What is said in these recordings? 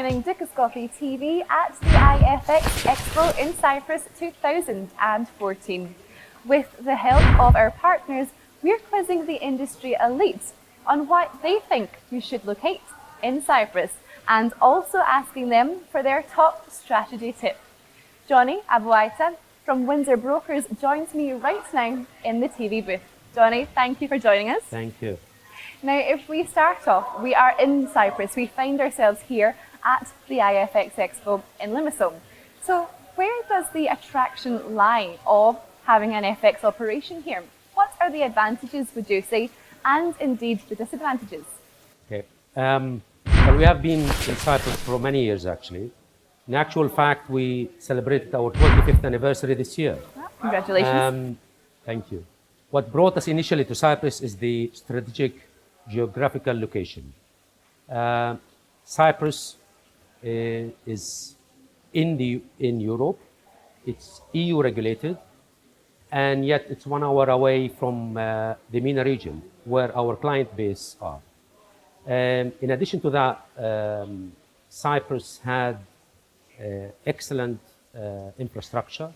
joining Dukascopy TV at the IFX EXPO in Cyprus 2014. With the help of our partners, we're quizzing the industry elite on what they think you should locate in Cyprus and also asking them for their top strategy tip. Johny Abuaitah from Windsor Brokers joins me right now in the TV booth. Johny, thank you for joining us. Thank you. Now, if we start off, we are in Cyprus. We find ourselves here at the IFX EXPO in Limassol. So where does the attraction lie of having an FX operation here? What are the advantages, would you say, and indeed the disadvantages? Okay. Well, we have been in Cyprus for many years, actually. In actual fact, we celebrated our 25th anniversary this year. Well, congratulations. Thank you. What brought us initially to Cyprus is the strategic geographical location. Cyprus is in Europe. It's EU regulated, and yet it's 1 hour away from the MENA region, where our client base are. In addition to that, Cyprus had excellent infrastructure.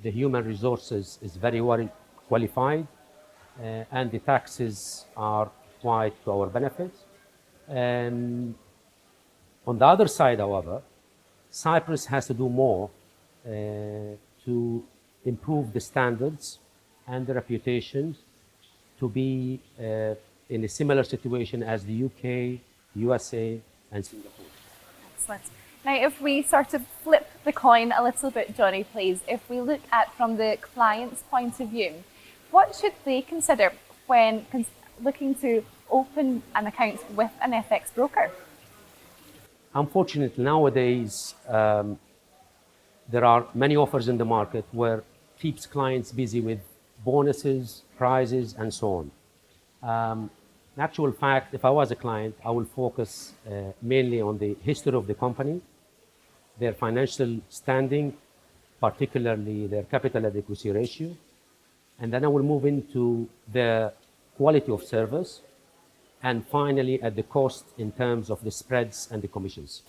The human resources is very well qualified, and the taxes are quite to our benefit. On the other side, however, Cyprus has to do more to improve the standards and the reputation to be in a similar situation as the UK, USA, and Singapore. Excellent. Now, if we sort of flip the coin a little bit, Johny, please, if we look at from the client's point of view, what should they consider when looking to open an account with an FX broker? Unfortunately, nowadays, there are many offers in the market where keeps clients busy with bonuses, prizes, and so on. In actual fact, if I was a client, I will focus mainly on the history of the company, their financial standing, particularly their capital adequacy ratio, and then I will move into the quality of service, and finally at the cost in terms of the spreads and the commissions.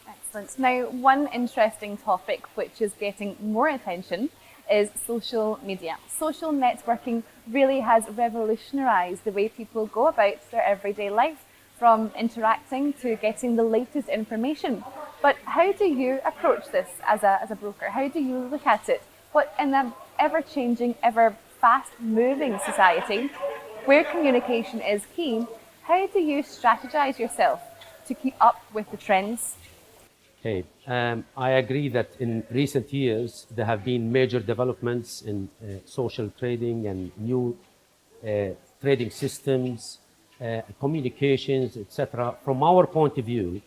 Excellent. Now, one interesting topic which is getting more attention is social media. Social networking really has revolutionized the way people go about their everyday life, from interacting to getting the latest information. But how do you approach this as a broker? How do you look at it? What in an ever-changing, ever fast-moving society where communication is key, how do you strategize yourself to keep up with the trends? Okay, I agree that in recent years there have been major developments in social trading and new trading systems, communications, etc. From our point of view,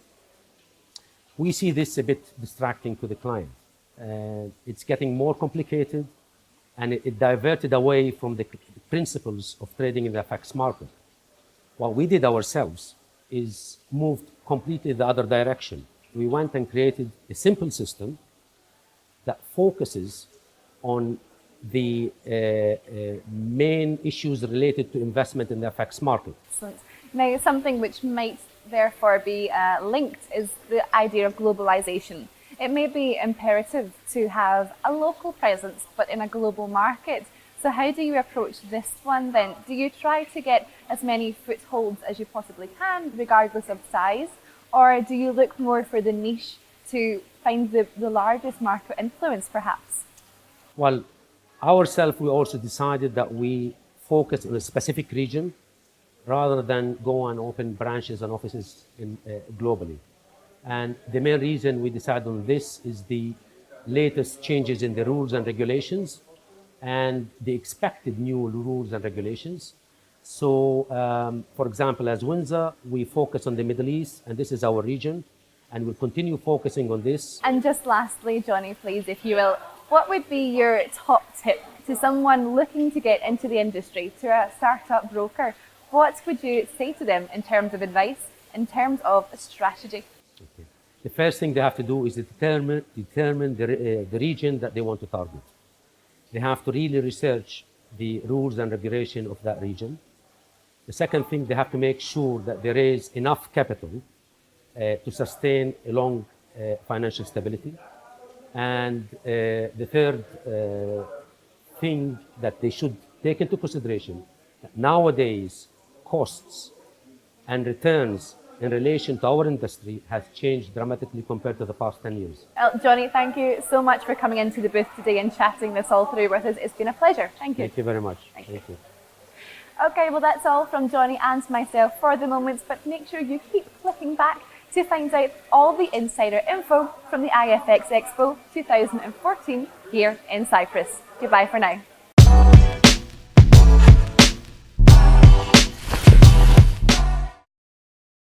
we see this a bit distracting to the client. It's getting more complicated, and it diverted away from the principles of trading in the FX market. What we did ourselves is moved completely the other direction. We went and created a simple system that focuses on the main issues related to investment in the FX market. Excellent. Now, something which might therefore be linked is the idea of globalization. It may be imperative to have a local presence, but in a global market. So how do you approach this one then? Do you try to get as many footholds as you possibly can, regardless of size? Or do you look more for the niche to find the largest market influence, perhaps? Well, ourselves, we also decided that we focus on a specific region rather than go and open branches and offices globally. And the main reason we decided on this is the latest changes in the rules and regulations and the expected new rules and regulations. So, for example, as Windsor, we focus on the Middle East, and this is our region, and we'll continue focusing on this. And just lastly, Johny, please, if you will, what would be your top tip to someone looking to get into the industry, to a startup broker? What would you say to them in terms of advice, in terms of strategy? Okay. The first thing they have to do is determine the region that they want to target. They have to really research the rules and regulation of that region. The second thing, they have to make sure that there is enough capital to sustain a long financial stability. And the third thing that they should take into consideration, nowadays costs and returns in relation to our industry has changed dramatically compared to the past 10 years. Well, Johny, thank you so much for coming into the booth today and chatting this all through with us. It's been a pleasure. Thank you. Thank you very much. Thank you. you. Okay, well that's all from Johny and myself for the moment, but make sure you keep clicking back to find out all the insider info from the IFX Expo 2014 here in Cyprus. Goodbye for now.